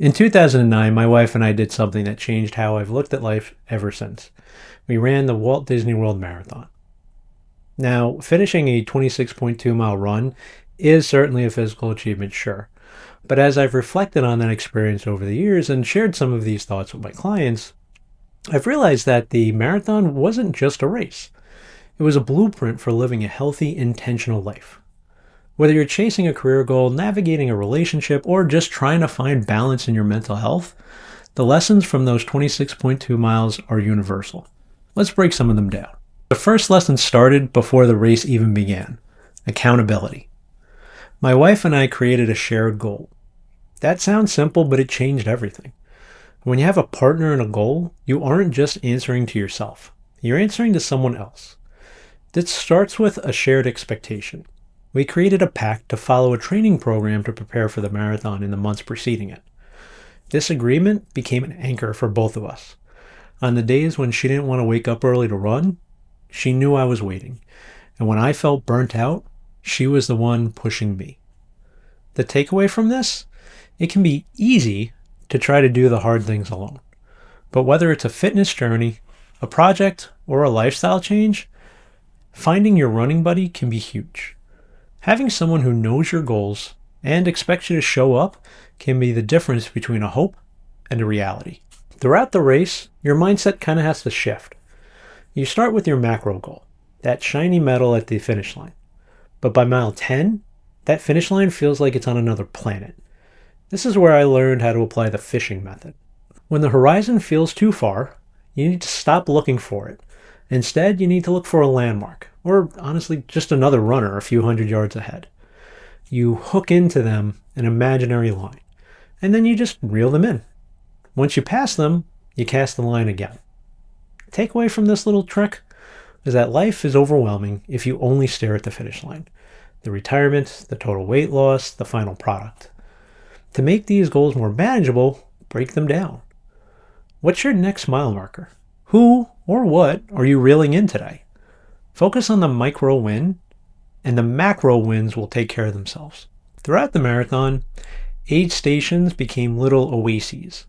In 2009, my wife and I did something that changed how I've looked at life ever since. We ran the Walt Disney World Marathon. Now, finishing a 26.2-mile run is certainly a physical achievement, sure. But as I've reflected on that experience over the years and shared some of these thoughts with my clients, I've realized that the marathon wasn't just a race. It was a blueprint for living a healthy, intentional life. Whether you're chasing a career goal, navigating a relationship, or just trying to find balance in your mental health, the lessons from those 26.2 miles are universal. Let's break some of them down. The first lesson started before the race even began: accountability. My wife and I created a shared goal. That sounds simple, but it changed everything. When you have a partner and a goal, you aren't just answering to yourself. You're answering to someone else. This starts with a shared expectation. We created a pact to follow a training program to prepare for the marathon in the months preceding it. This agreement became an anchor for both of us. On the days when she didn't want to wake up early to run, she knew I was waiting. And when I felt burnt out, she was the one pushing me. The takeaway from this? It can be easy to try to do the hard things alone. But whether it's a fitness journey, a project, or a lifestyle change, finding your running buddy can be huge. Having someone who knows your goals and expects you to show up can be the difference between a hope and a reality. Throughout the race, your mindset kind of has to shift. You start with your macro goal, that shiny medal at the finish line. But by mile 10, that finish line feels like it's on another planet. This is where I learned how to apply the fishing method. When the horizon feels too far, you need to stop looking for it. Instead, you need to look for a landmark, or honestly, just another runner a few hundred yards ahead. You hook into them an imaginary line, and then you just reel them in. Once you pass them, you cast the line again. Takeaway from this little trick is that life is overwhelming if you only stare at the finish line. The retirement, the total weight loss, the final product. To make these goals more manageable, break them down. What's your next mile marker? Who or what are you reeling in today? Focus on the micro win, and the macro wins will take care of themselves. Throughout the marathon, aid stations became little oases.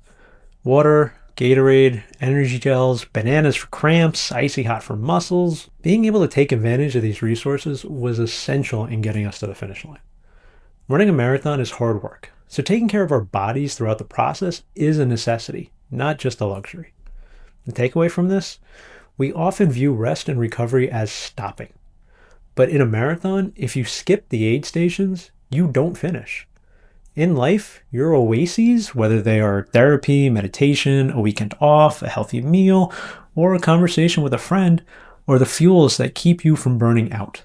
Water, Gatorade, energy gels, bananas for cramps, icy hot for muscles. Being able to take advantage of these resources was essential in getting us to the finish line. Running a marathon is hard work, so taking care of our bodies throughout the process is a necessity, not just a luxury. The takeaway from this? We often view rest and recovery as stopping. But in a marathon, if you skip the aid stations, you don't finish. In life, your oases, whether they are therapy, meditation, a weekend off, a healthy meal, or a conversation with a friend, are the fuels that keep you from burning out.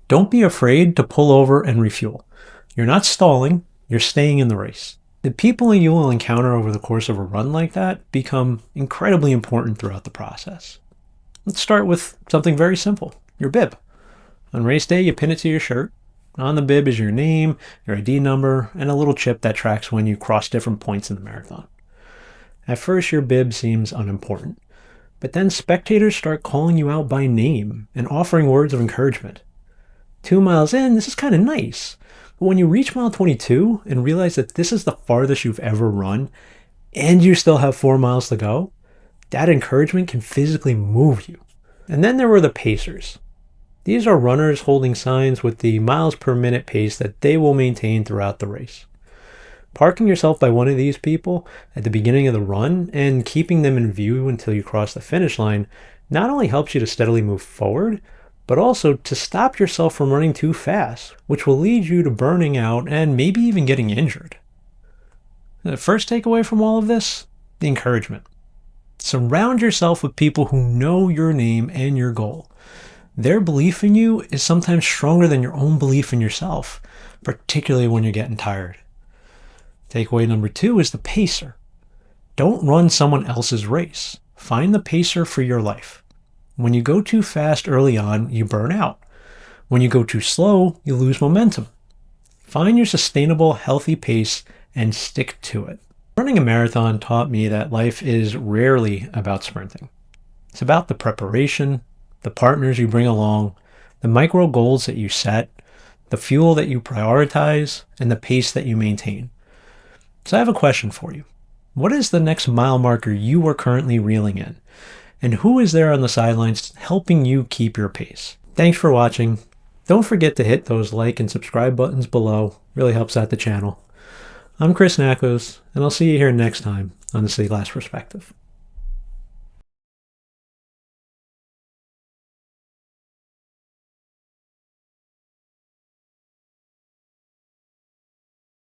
Don't be afraid to pull over and refuel. You're not stalling, you're staying in the race. The people you will encounter over the course of a run like that become incredibly important throughout the process. Let's start with something very simple: your bib. On race day, you pin it to your shirt. On the bib is your name, your ID number, and a little chip that tracks when you cross different points in the marathon. At first, your bib seems unimportant, but then spectators start calling you out by name and offering words of encouragement. 2 miles in, this is kind of nice. But when you reach mile 22 and realize that this is the farthest you've ever run, and you still have 4 miles to go, that encouragement can physically move you. And then there were the pacers. These are runners holding signs with the miles per minute pace that they will maintain throughout the race. Parking yourself by one of these people at the beginning of the run and keeping them in view until you cross the finish line not only helps you to steadily move forward, but also to stop yourself from running too fast, which will lead you to burning out and maybe even getting injured. The first takeaway from all of this? The encouragement. Surround yourself with people who know your name and your goal. Their belief in you is sometimes stronger than your own belief in yourself, particularly when you're getting tired. Takeaway number 2 is the pacer. Don't run someone else's race. Find the pacer for your life. When you go too fast early on, you burn out. When you go too slow, you lose momentum. Find your sustainable, healthy pace and stick to it. Running a marathon taught me that life is rarely about sprinting. It's about the preparation, the partners you bring along, the micro goals that you set, the fuel that you prioritize, and the pace that you maintain. So I have a question for you. What is the next mile marker you are currently reeling in? And who is there on the sidelines helping you keep your pace? Thanks for watching. Don't forget to hit those like and subscribe buttons below. Really helps out the channel. I'm Chris Nackos, and I'll see you here next time on the Seaglass Perspective.